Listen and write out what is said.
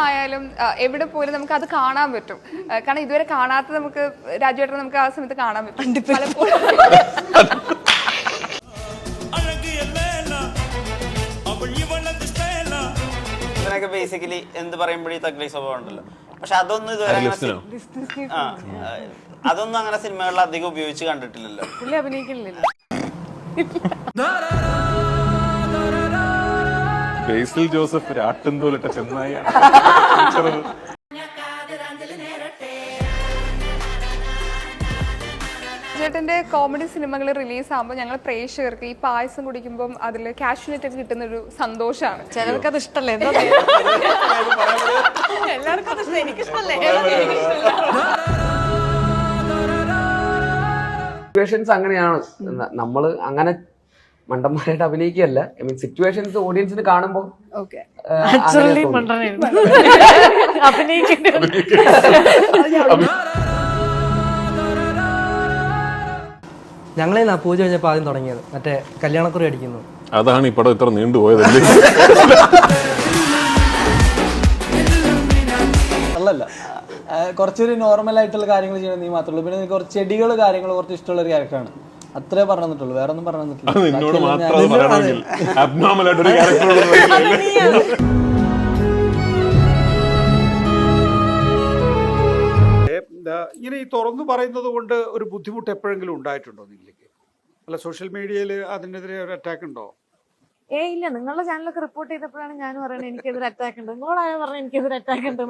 ആയാലും എവിടെ പോലും നമുക്ക് അത് കാണാൻ പറ്റും. കാരണം ഇതുവരെ കാണാത്ത നമുക്ക് രാജുവേട്ടനെ നമുക്ക് ആ സമയത്ത് കാണാൻ പറ്റും പലപ്പോഴും. ഇതിനൊക്കെ ബേസിക്കലി എന്ത് പറയുമ്പോഴേ തക്ലീഫ് സ്വഭാവം ഉണ്ടല്ലോ. പക്ഷെ അതൊന്നും ഇതുവരെ അതൊന്നും അങ്ങനെ സിനിമകളിൽ അധികം ഉപയോഗിച്ച് കണ്ടിട്ടില്ലല്ലോ. പുള്ളി അഭിനയിക്കുന്നില്ല. ബേസിൽ ജോസഫ് രാട്ടുംതോലിട്ട ചെന്നായി. ചേട്ടന്റെ കോമഡി സിനിമകൾ റിലീസ് ആകുമ്പോൾ ഞങ്ങൾ പ്രേക്ഷകർക്ക് ഈ പായസം കുടിക്കുമ്പോൾ അതിൽ കാഷ്യൂനറ്റ് ഒക്കെ കിട്ടുന്ന ഒരു സന്തോഷമാണ്. ചിലർക്ക് അത് ഇഷ്ടല്ലേ? എല്ലാവർക്കും അത് ഇഷ്ടം, എനിക്കിഷ്ടല്ലേ? സിറ്റുവേഷൻസ് അങ്ങനെയാണ്. നമ്മള് അങ്ങനെ മണ്ടന്മാരായിട്ട് അഭിനയിക്കുകയല്ല. ഐ മീൻ സിറ്റുവേഷൻസ് ഓഡിയൻസിന് കാണുമ്പോൾ ഞങ്ങളെ പൂജ കഴിഞ്ഞപ്പോൾ ആദ്യം തുടങ്ങിയത് മറ്റേ കല്യാണക്കുറി അടിക്കുന്നു. അതാണ് ഈ പടം ഇത്ര നീണ്ടുപോയതല്ലേ? അല്ലല്ല, കുറച്ചൊരു നോർമൽ ആയിട്ടുള്ള കാര്യങ്ങൾ ചെയ്യണം നീ മാത്രമേ ഉള്ളൂ. പിന്നെ കുറച്ച് ചെടികൾ കാര്യങ്ങൾ കുറച്ച് ഇഷ്ടമുള്ള ഒരു ക്യാരക്ടറാണ്. അത്രേ പറഞ്ഞു തന്നിട്ടുള്ളൂ, വേറെ ഒന്നും പറഞ്ഞു തന്നിട്ടില്ല. ഇങ്ങനെ ഈ തുറന്നു പറയുന്നത് കൊണ്ട് ഒരു ബുദ്ധിമുട്ട് എപ്പോഴെങ്കിലും ഉണ്ടായിട്ടുണ്ടോ നിങ്ങൾക്ക്? അല്ല, സോഷ്യൽ മീഡിയയിൽ അതിനെതിരെ ഒരു അറ്റാക്ക് ഉണ്ടോ? ഇല്ല, നിങ്ങളുടെ ചാനലൊക്കെ റിപ്പോർട്ട് ചെയ്തപ്പോഴാണ് ഞാൻ പറയുന്നത് എനിക്കെതിരെ അറ്റാക്ക് ഉണ്ട്. നിങ്ങളോടായ പറഞ്ഞ എനിക്കെതിരെ അറ്റാക്ക് ഉണ്ട്.